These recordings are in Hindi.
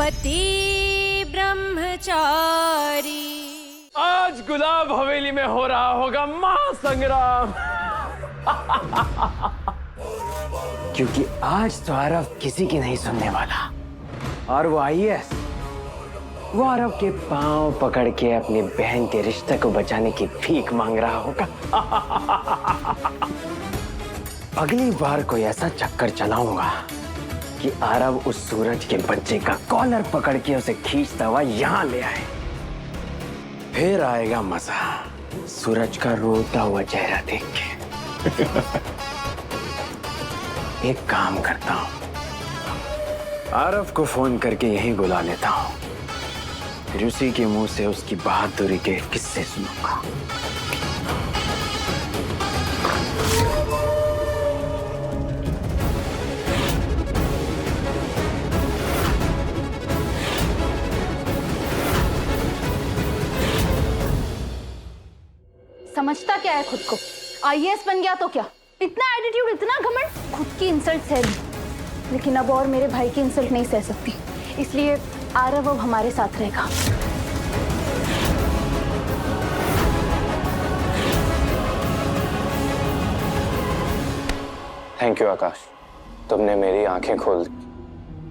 पति ब्रह्मचारी। आज गुलाब हवेली में हो रहा होगा महासंग्राम। क्योंकि आज तो आरव किसी की नहीं सुनने वाला, और वो आईएएस, वो आरव के पांव पकड़ के अपनी बहन के रिश्ते को बचाने की भीख मांग रहा होगा। अगली बार कोई ऐसा चक्कर चलाऊंगा कि आरव उस सूरज के बच्चे का कॉलर पकड़ के उसे खींचता हुआ यहां ले आए। फिर आएगा मजा सूरज का रोता हुआ चेहरा देख के। एक काम करता हूं, आरव को फोन करके यहीं बुला लेता हूं, फिर उसी के मुंह से उसकी बहादुरी के किस्से सुनूंगा। समझता क्या है खुद को? आईएएस बन गया तो क्या? इतना एटीट्यूड, इतना घमंड, खुद की इंसल्ट सह ली, लेकिन अब और मेरे भाई की इंसल्ट नहीं सह सकती, इसलिए आरव अब हमारे साथ रहेगा। थैंक यू आकाश, तुमने मेरी आंखें खोल दी।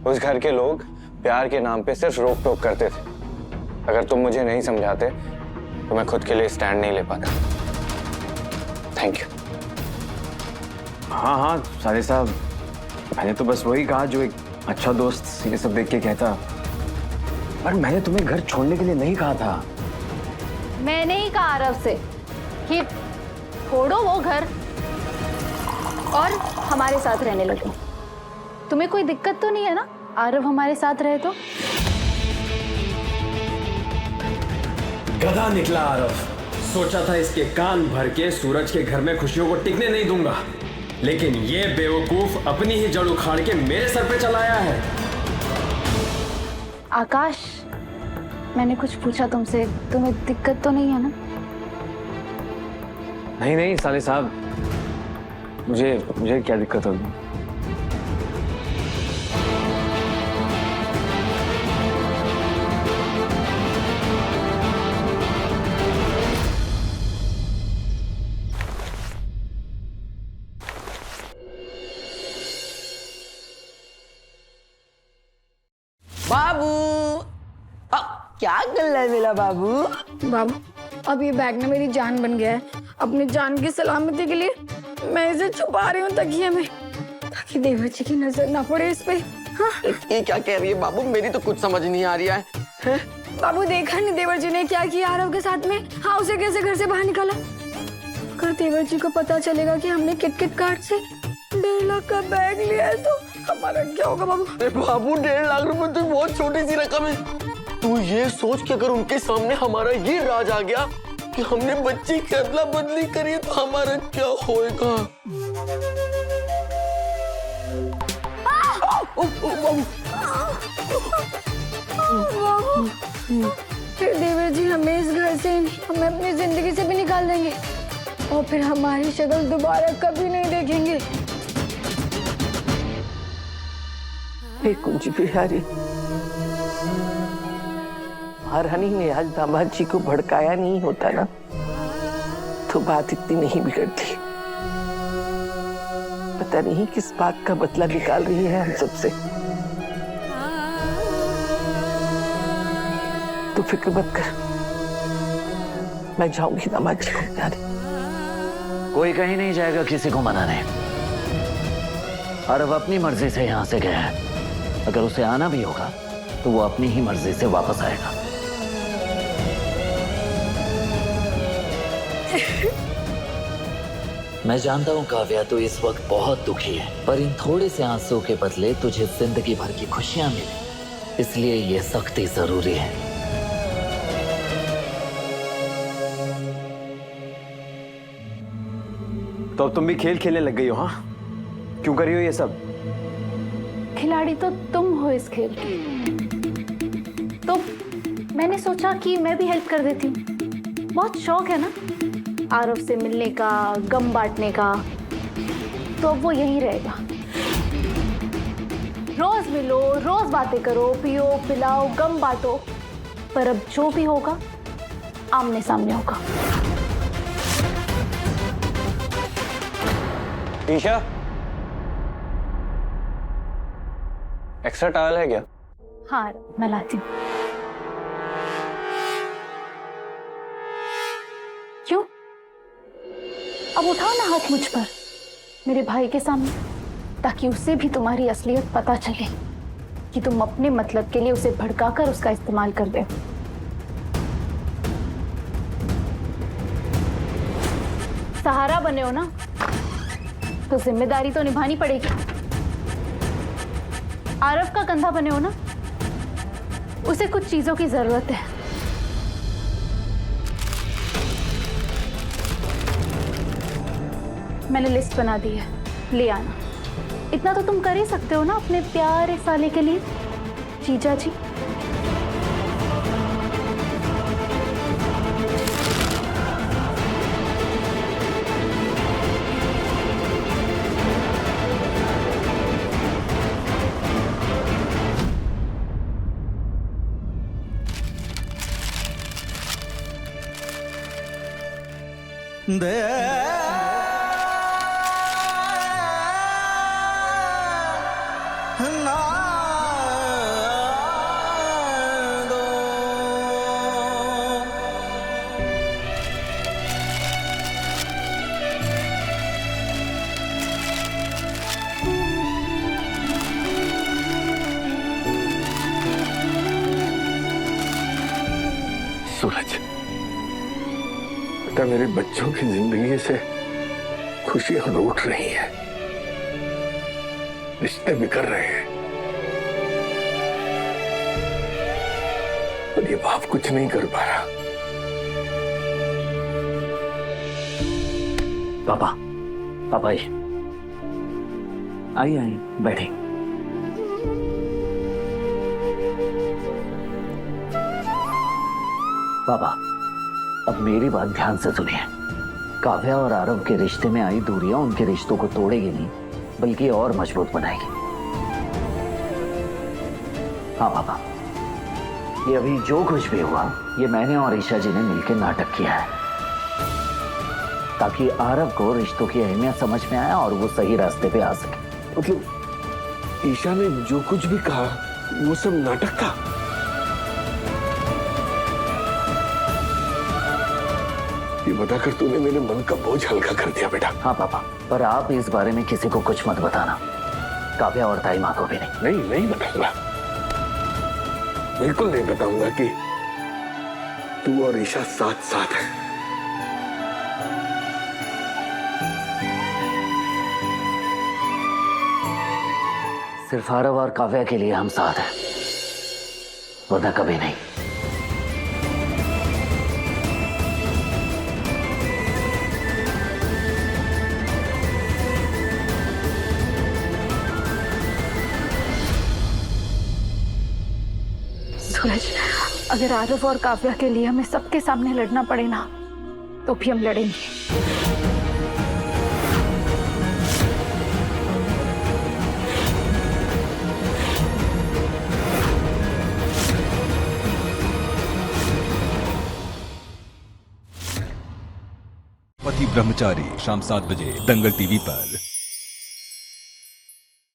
उस घर के लोग प्यार के नाम पे सिर्फ रोक टोक करते थे। अगर तुम मुझे नहीं समझाते तो मैं खुद के लिए स्टैंड नहीं ले पाता। Thank you. हाँ हाँ साले साहब, मैंने तो बस वही कहा जो एक अच्छा दोस्त ये सब देख के कहता, पर मैंने तुम्हें घर छोड़ने के लिए नहीं कहा था। मैंने ही कहा आरव से कि छोड़ो वो घर और हमारे साथ रहने लगो। तुम्हें कोई दिक्कत तो नहीं है ना आरव हमारे साथ रहे तो? गधा निकला आरव। सोचा था इसके कान भर के सूरज के घर में खुशियों को टिकने नहीं दूंगा, लेकिन ये बेवकूफ अपनी ही जड़ उखाड़ के मेरे सर पे चलाया है। आकाश, मैंने कुछ पूछा तुमसे, तुम्हें दिक्कत तो नहीं है ना? नहीं नहीं साले साहब, मुझे क्या दिक्कत होगी? बाबू, क्या कर रहा है मेरा बाबू? बाबू, अब ये बैग ना मेरी जान बन गया है। अपनी जान की सलामती के लिए मैं इसे छुपा रही हूँ तकिए में, ताकि देवर जी की नजर ना पड़े इस पे। हाँ? ये क्या कह रही है बाबू? मेरी तो कुछ समझ नहीं आ रही है। बाबू, देखा नहीं देवर जी ने क्या किया आरव के साथ में? हाँ, उसे कैसे घर से बाहर निकाला। अगर देवर जी को पता चलेगा कि हमने किटकिट कार्ड से 1.5 लाख का बैग लिया है तो हमारा क्या होगा बाबू? अरे बाबू, 1.5 लाख रुपए तो बहुत छोटी सी रकम है। तू ये सोच कि अगर उनके सामने हमारा ये राज आ गया कि हमने बच्ची की अदला बदली करी तो हमारा क्या होएगा? बाबू, फिर देवर जी हमें इस घर से नहीं, हमें अपनी जिंदगी से भी निकाल देंगे और फिर हमारी शक्ल दोबारा कभी नहीं देखेंगे। कुंज बिहारी, महारानी ने आज दामाद जी को भड़काया नहीं होता ना तो बात इतनी नहीं बिगड़ती। पता नहीं किस बात का बदला निकाल रही है हम सबसे। तू फिक्र मत कर, मैं जाऊंगी दामाद जी को मनाने। कोई कहीं नहीं जाएगा किसी को मनाने। आरव अपनी मर्जी से यहाँ से गया है, अगर उसे आना भी होगा तो वो अपनी ही मर्जी से वापस आएगा। मैं जानता हूँ काव्या तो इस वक्त बहुत दुखी है, पर इन थोड़े से आंसू के बदले तुझे जिंदगी भर की खुशियां मिले, इसलिए ये सख्ती जरूरी है। तो अब तुम भी खेल खेलने लग गई हो? हाँ, क्यों कर रही हो ये सब? खिलाड़ी तो तुम हो इस खेल की, तो मैंने सोचा कि मैं भी हेल्प कर देती हूँ। बहुत शौक है ना आरव से मिलने का, गम बांटने का, तो अब वो यहीं रहेगा। रोज मिलो, रोज बातें करो, पियो पिलाओ, गम बांटो, पर अब जो भी होगा आमने सामने होगा। ईशा, एक्स्ट्रा टॉवल है क्या? हाँ मैं लाती हूँ। क्यों? अब उठाओ ना हाथ मुझ पर, मेरे भाई के सामने, ताकि उसे भी तुम्हारी असलियत पता चले कि तुम अपने मतलब के लिए उसे भड़काकर उसका इस्तेमाल कर दे। सहारा बने हो ना, तो जिम्मेदारी तो निभानी पड़ेगी। आरव का कंधा बने हो ना, उसे कुछ चीजों की जरूरत है। मैंने लिस्ट बना दी है, ले आना। इतना तो तुम कर ही सकते हो ना अपने प्यारे साले के लिए, जीजा जी। सूरज, बेटा मेरे बच्चों की जिंदगी से खुशियां रूठ रही हैं, रिश्ते बिखर रहे हैं, और ये बाप कुछ नहीं कर पा रहा। पापा, पापा आइए, आइए बैठे। पापा, अब मेरी बात ध्यान से सुनिए। काव्या और आरव के रिश्ते में आई दूरियां उनके रिश्तों को तोड़ेगी नहीं, बल्कि और मजबूत बनाएगी। हाँ पापा, ये अभी जो कुछ भी हुआ, ये मैंने और ईशा जी ने मिलकर नाटक किया है, ताकि आरव को रिश्तों की अहमियत समझ में आए और वो सही रास्ते पे आ सके। मतलब ईशा ने जो कुछ भी कहा वो सब नाटक था? ये बताकर तूने मेरे मन का बोझ हल्का कर दिया बेटा। हाँ पापा, पर आप इस बारे में किसी को कुछ मत बताना, काव्या और ताई माँ को भी नहीं। नहीं बताऊंगा, बिल्कुल नहीं बताऊंगा कि तू और ईशा साथ साथ है। सिर्फ आरव और काव्या के लिए हम साथ हैं, वरना कभी नहीं। सूरज, अगर आरव और काव्या के लिए हमें सबके सामने लड़ना पड़े ना, तो भी हम लड़ेंगे। पति ब्रह्मचारी शाम 7 बजे दंगल टीवी पर।